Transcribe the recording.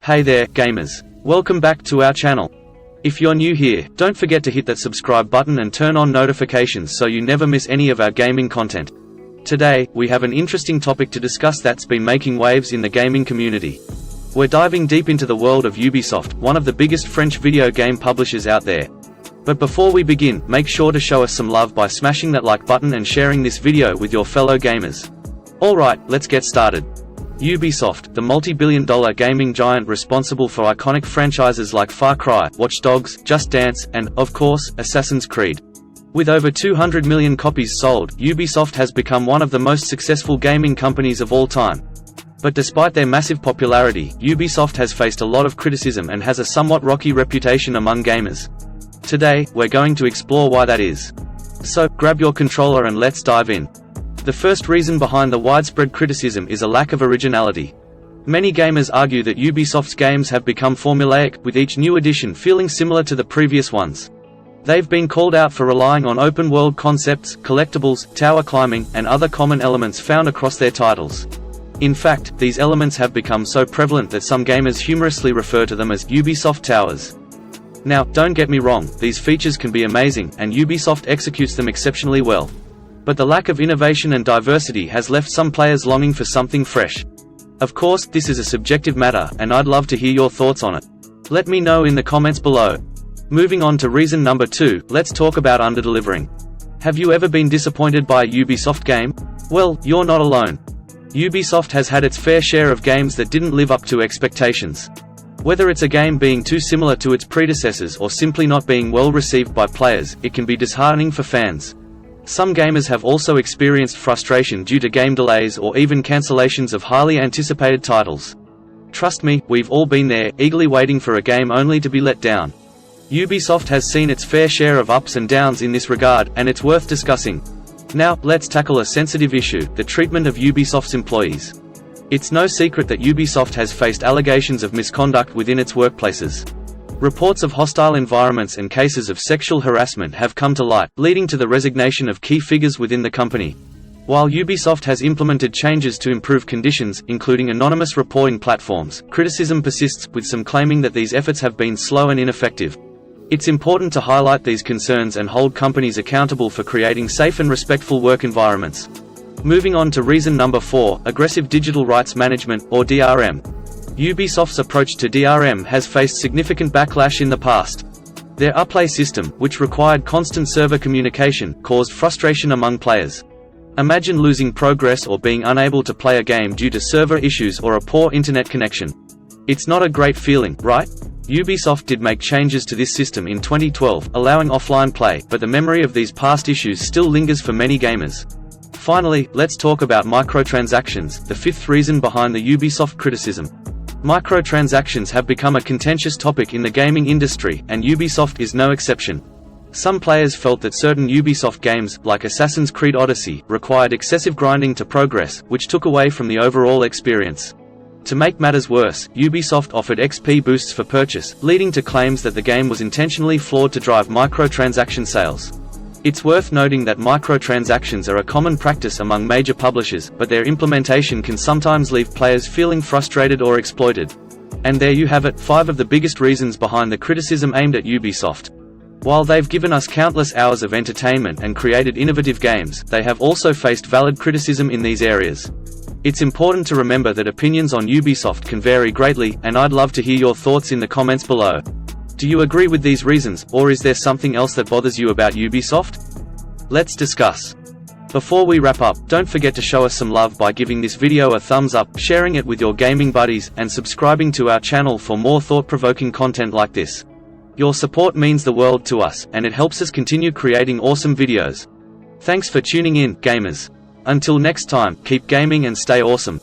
Hey there, gamers. Welcome back to our channel. If you're new here, don't forget to hit that subscribe button and turn on notifications so you never miss any of our gaming content. Today, we have an interesting topic to discuss that's been making waves in the gaming community. We're diving deep into the world of Ubisoft, one of the biggest French video game publishers out there. But before we begin, make sure to show us some love by smashing that like button and sharing this video with your fellow gamers. Alright, let's get started. Ubisoft, the multi-billion-dollar gaming giant responsible for iconic franchises like Far Cry, Watch Dogs, Just Dance, and, of course, Assassin's Creed. With over 200 million copies sold, Ubisoft has become one of the most successful gaming companies of all time. But despite their massive popularity, Ubisoft has faced a lot of criticism and has a somewhat rocky reputation among gamers. Today, we're going to explore why that is. So, grab your controller and let's dive in. The first reason behind the widespread criticism is a lack of originality. Many gamers argue that Ubisoft's games have become formulaic, with each new edition feeling similar to the previous ones. They've been called out for relying on open-world concepts, collectibles, tower climbing, and other common elements found across their titles. In fact, these elements have become so prevalent that some gamers humorously refer to them as Ubisoft Towers. Now, don't get me wrong, these features can be amazing, and Ubisoft executes them exceptionally well. But the lack of innovation and diversity has left some players longing for something fresh. Of course, this is a subjective matter, and I'd love to hear your thoughts on it. Let me know in the comments below. Moving on to reason number 2, let's talk about underdelivering. Have you ever been disappointed by a Ubisoft game? Well, you're not alone. Ubisoft has had its fair share of games that didn't live up to expectations. Whether it's a game being too similar to its predecessors or simply not being well received by players, it can be disheartening for fans. Some gamers have also experienced frustration due to game delays or even cancellations of highly anticipated titles. Trust me, we've all been there, eagerly waiting for a game only to be let down. Ubisoft has seen its fair share of ups and downs in this regard, and it's worth discussing. Now, let's tackle a sensitive issue: the treatment of Ubisoft's employees. It's no secret that Ubisoft has faced allegations of misconduct within its workplaces. Reports of hostile environments and cases of sexual harassment have come to light, leading to the resignation of key figures within the company. While Ubisoft has implemented changes to improve conditions, including anonymous reporting platforms, criticism persists, with some claiming that these efforts have been slow and ineffective. It's important to highlight these concerns and hold companies accountable for creating safe and respectful work environments. Moving on to reason number 4, aggressive digital rights management, or DRM. Ubisoft's approach to DRM has faced significant backlash in the past. Their Uplay system, which required constant server communication, caused frustration among players. Imagine losing progress or being unable to play a game due to server issues or a poor internet connection. It's not a great feeling, right? Ubisoft did make changes to this system in 2012, allowing offline play, but the memory of these past issues still lingers for many gamers. Finally, let's talk about microtransactions, the fifth reason behind the Ubisoft criticism. Microtransactions have become a contentious topic in the gaming industry, and Ubisoft is no exception. Some players felt that certain Ubisoft games, like Assassin's Creed Odyssey, required excessive grinding to progress, which took away from the overall experience. To make matters worse, Ubisoft offered XP boosts for purchase, leading to claims that the game was intentionally flawed to drive microtransaction sales. It's worth noting that microtransactions are a common practice among major publishers, but their implementation can sometimes leave players feeling frustrated or exploited. And there you have it, 5 of the biggest reasons behind the criticism aimed at Ubisoft. While they've given us countless hours of entertainment and created innovative games, they have also faced valid criticism in these areas. It's important to remember that opinions on Ubisoft can vary greatly, and I'd love to hear your thoughts in the comments below. Do you agree with these reasons, or is there something else that bothers you about Ubisoft? Let's discuss. Before we wrap up, don't forget to show us some love by giving this video a thumbs up, sharing it with your gaming buddies, and subscribing to our channel for more thought-provoking content like this. Your support means the world to us, and it helps us continue creating awesome videos. Thanks for tuning in, gamers. Until next time, keep gaming and stay awesome.